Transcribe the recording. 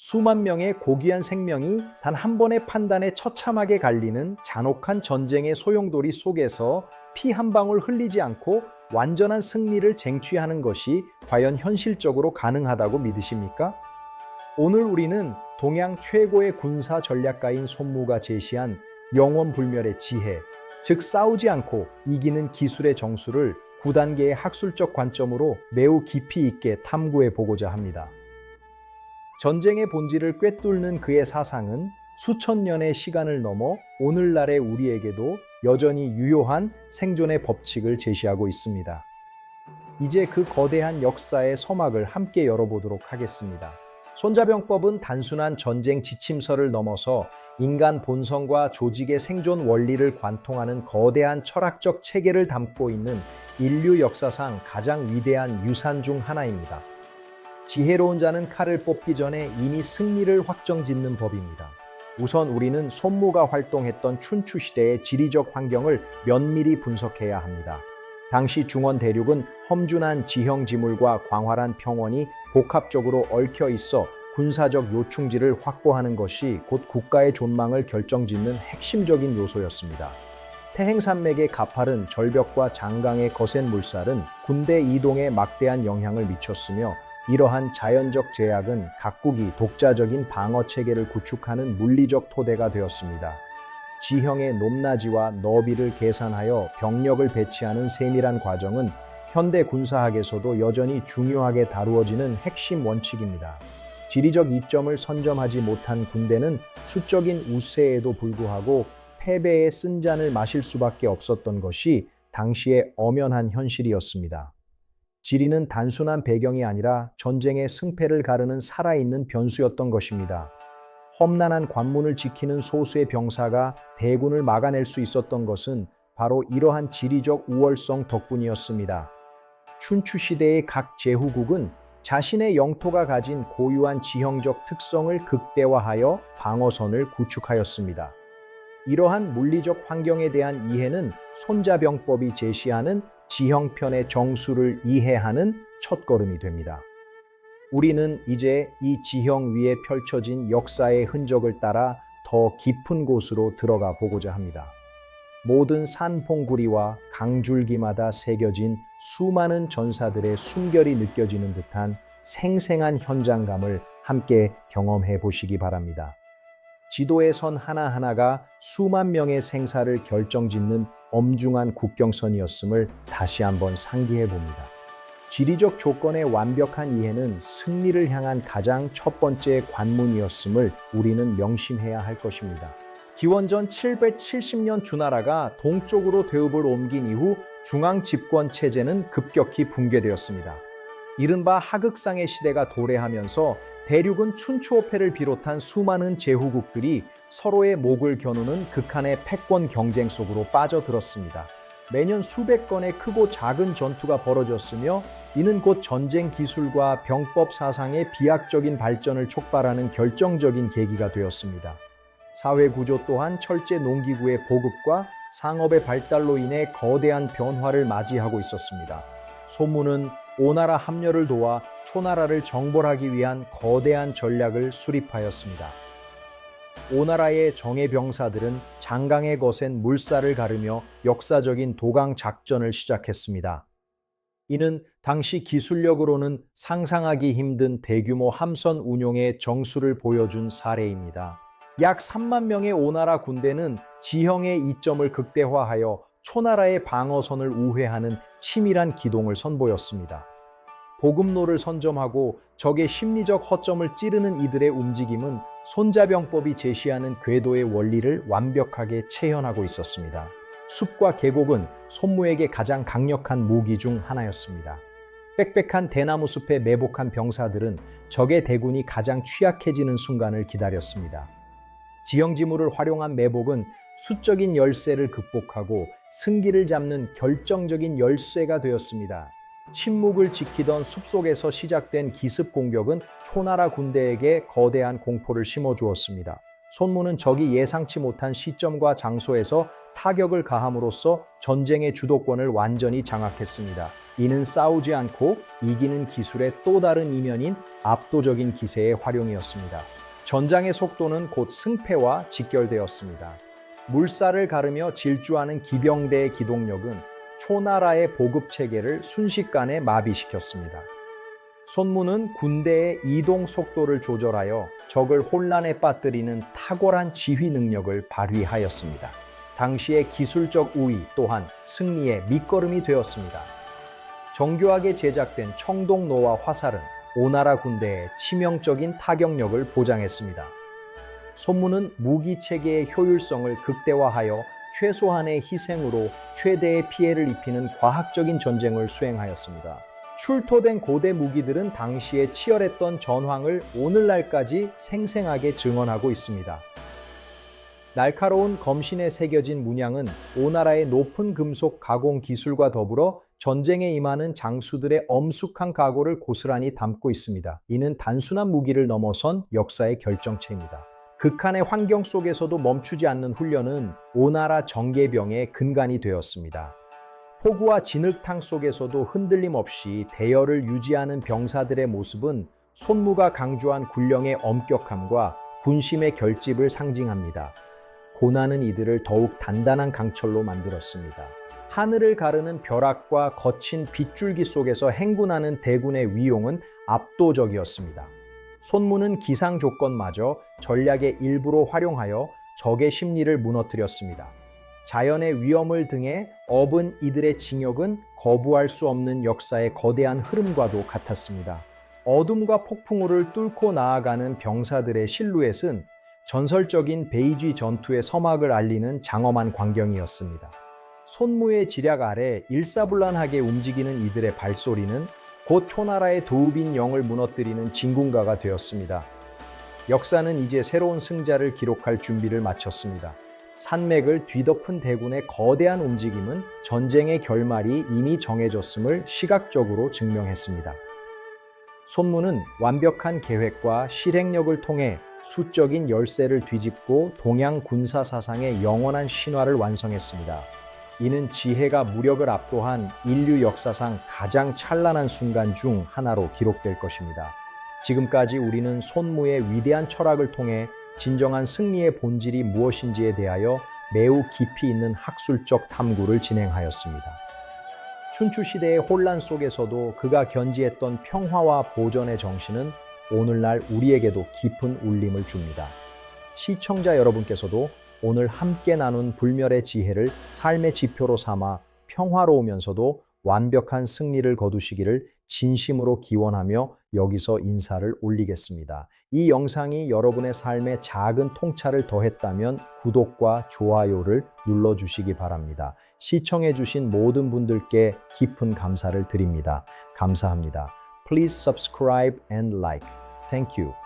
수만 명의 고귀한 생명이 단 한 번의 판단에 처참하게 갈리는 잔혹한 전쟁의 소용돌이 속에서 피 한 방울 흘리지 않고 완전한 승리를 쟁취하는 것이 과연 현실적으로 가능하다고 믿으십니까? 오늘 우리는 동양 최고의 군사 전략가인 손무가 제시한 영원불멸의 지혜, 즉 싸우지 않고 이기는 기술의 정수를 9단계의 학술적 관점으로 매우 깊이 있게 탐구해 보고자 합니다. 전쟁의 본질을 꿰뚫는 그의 사상은 수천 년의 시간을 넘어 오늘날의 우리에게도 여전히 유효한 생존의 법칙을 제시하고 있습니다. 이제 그 거대한 역사의 서막을 함께 열어보도록 하겠습니다. 손자병법은 단순한 전쟁 지침서를 넘어서 인간 본성과 조직의 생존 원리를 관통하는 거대한 철학적 체계를 담고 있는 인류 역사상 가장 위대한 유산 중 하나입니다. 지혜로운 자는 칼을 뽑기 전에 이미 승리를 확정짓는 법입니다. 우선 우리는 손무가 활동했던 춘추 시대의 지리적 환경을 면밀히 분석해야 합니다. 당시 중원 대륙은 험준한 지형 지물과 광활한 평원이 복합적으로 얽혀 있어 군사적 요충지를 확보하는 것이 곧 국가의 존망을 결정짓는 핵심적인 요소였습니다. 태행산맥의 가파른 절벽과 장강의 거센 물살은 군대 이동에 막대한 영향을 미쳤으며 이러한 자연적 제약은 각국이 독자적인 방어 체계를 구축하는 물리적 토대가 되었습니다. 지형의 높낮이와 너비를 계산하여 병력을 배치하는 세밀한 과정은 현대 군사학에서도 여전히 중요하게 다루어지는 핵심 원칙입니다. 지리적 이점을 선점하지 못한 군대는 수적인 우세에도 불구하고 패배의 쓴잔을 마실 수밖에 없었던 것이 당시의 엄연한 현실이었습니다. 지리는 단순한 배경이 아니라 전쟁의 승패를 가르는 살아있는 변수였던 것입니다. 험난한 관문을 지키는 소수의 병사가 대군을 막아낼 수 있었던 것은 바로 이러한 지리적 우월성 덕분이었습니다. 춘추 시대의 각 제후국은 자신의 영토가 가진 고유한 지형적 특성을 극대화하여 방어선을 구축하였습니다. 이러한 물리적 환경에 대한 이해는 손자병법이 제시하는 지형편의 정수를 이해하는 첫걸음이 됩니다. 우리는 이제 이 지형 위에 펼쳐진 역사의 흔적을 따라 더 깊은 곳으로 들어가 보고자 합니다. 모든 산봉구리와 강줄기마다 새겨진 수많은 전사들의 숨결이 느껴지는 듯한 생생한 현장감을 함께 경험해 보시기 바랍니다. 지도의 선 하나하나가 수만 명의 생사를 결정짓는 엄중한 국경선이었음을 다시 한번 상기해 봅니다. 지리적 조건의 완벽한 이해는 승리를 향한 가장 첫 번째 관문이었음을 우리는 명심해야 할 것입니다. 기원전 770년 주나라가 동쪽으로 대읍을 옮긴 이후 중앙 집권 체제는 급격히 붕괴되었습니다. 이른바 하극상의 시대가 도래하면서 대륙은 춘추호패를 비롯한 수많은 제후국들이 서로의 목을 겨누는 극한의 패권 경쟁 속으로 빠져들었습니다. 매년 수백 건의 크고 작은 전투가 벌어졌으며 이는 곧 전쟁 기술과 병법 사상의 비약적인 발전을 촉발하는 결정적인 계기가 되었습니다. 사회 구조 또한 철제 농기구의 보급과 상업의 발달로 인해 거대한 변화를 맞이하고 있었습니다. 소문은 오나라 합렬을 도와 초나라를 정벌하기 위한 거대한 전략을 수립하였습니다. 오나라의 정예병사들은 장강의 거센 물살을 가르며 역사적인 도강 작전을 시작했습니다. 이는 당시 기술력으로는 상상하기 힘든 대규모 함선 운용의 정수를 보여준 사례입니다. 약 3만 명의 오나라 군대는 지형의 이점을 극대화하여 초나라의 방어선을 우회하는 치밀한 기동을 선보였습니다. 보급로를 선점하고 적의 심리적 허점을 찌르는 이들의 움직임은 손자병법이 제시하는 궤도의 원리를 완벽하게 체현하고 있었습니다. 숲과 계곡은 손무에게 가장 강력한 무기 중 하나였습니다. 빽빽한 대나무 숲에 매복한 병사들은 적의 대군이 가장 취약해지는 순간을 기다렸습니다. 지형지물을 활용한 매복은 수적인 열세를 극복하고 승기를 잡는 결정적인 열쇠가 되었습니다. 침묵을 지키던 숲속에서 시작된 기습 공격은 초나라 군대에게 거대한 공포를 심어주었습니다. 손무는 적이 예상치 못한 시점과 장소에서 타격을 가함으로써 전쟁의 주도권을 완전히 장악했습니다. 이는 싸우지 않고 이기는 기술의 또 다른 이면인 압도적인 기세의 활용이었습니다. 전장의 속도는 곧 승패와 직결되었습니다. 물살을 가르며 질주하는 기병대의 기동력은 초나라의 보급체계를 순식간에 마비시켰습니다. 손무는 군대의 이동 속도를 조절하여 적을 혼란에 빠뜨리는 탁월한 지휘 능력을 발휘하였습니다. 당시의 기술적 우위 또한 승리의 밑거름이 되었습니다. 정교하게 제작된 청동노와 화살은 오나라 군대의 치명적인 타격력을 보장했습니다. 손무는 무기 체계의 효율성을 극대화하여 최소한의 희생으로 최대의 피해를 입히는 과학적인 전쟁을 수행하였습니다. 출토된 고대 무기들은 당시에 치열했던 전황을 오늘날까지 생생하게 증언하고 있습니다. 날카로운 검신에 새겨진 문양은 오나라의 높은 금속 가공 기술과 더불어 전쟁에 임하는 장수들의 엄숙한 각오를 고스란히 담고 있습니다. 이는 단순한 무기를 넘어선 역사의 결정체입니다. 극한의 환경 속에서도 멈추지 않는 훈련은 오나라 정계병의 근간이 되었습니다. 폭우와 진흙탕 속에서도 흔들림 없이 대열을 유지하는 병사들의 모습은 손무가 강조한 군령의 엄격함과 군심의 결집을 상징합니다. 고난은 이들을 더욱 단단한 강철로 만들었습니다. 하늘을 가르는 벼락과 거친 빗줄기 속에서 행군하는 대군의 위용은 압도적이었습니다. 손무는 기상 조건마저 전략의 일부로 활용하여 적의 심리를 무너뜨렸습니다. 자연의 위험을 등에 업은 이들의 징역은 거부할 수 없는 역사의 거대한 흐름과도 같았습니다. 어둠과 폭풍우를 뚫고 나아가는 병사들의 실루엣은 전설적인 베이지 전투의 서막을 알리는 장엄한 광경이었습니다. 손무의 지략 아래 일사불란하게 움직이는 이들의 발소리는 곧 초나라의 도읍인 영을 무너뜨리는 진군가가 되었습니다. 역사는 이제 새로운 승자를 기록할 준비를 마쳤습니다. 산맥을 뒤덮은 대군의 거대한 움직임은 전쟁의 결말이 이미 정해졌음을 시각적으로 증명했습니다. 손무는 완벽한 계획과 실행력을 통해 수적인 열세를 뒤집고 동양 군사 사상의 영원한 신화를 완성했습니다. 이는 지혜가 무력을 압도한 인류 역사상 가장 찬란한 순간 중 하나로 기록될 것입니다. 지금까지 우리는 손무의 위대한 철학을 통해 진정한 승리의 본질이 무엇인지에 대하여 매우 깊이 있는 학술적 탐구를 진행하였습니다. 춘추 시대의 혼란 속에서도 그가 견지했던 평화와 보전의 정신은 오늘날 우리에게도 깊은 울림을 줍니다. 시청자 여러분께서도 오늘 함께 나눈 불멸의 지혜를 삶의 지표로 삼아 평화로우면서도 완벽한 승리를 거두시기를 진심으로 기원하며 여기서 인사를 올리겠습니다. 이 영상이 여러분의 삶에 작은 통찰을 더했다면 구독과 좋아요를 눌러주시기 바랍니다. 시청해주신 모든 분들께 깊은 감사를 드립니다. 감사합니다. Please subscribe and like. Thank you.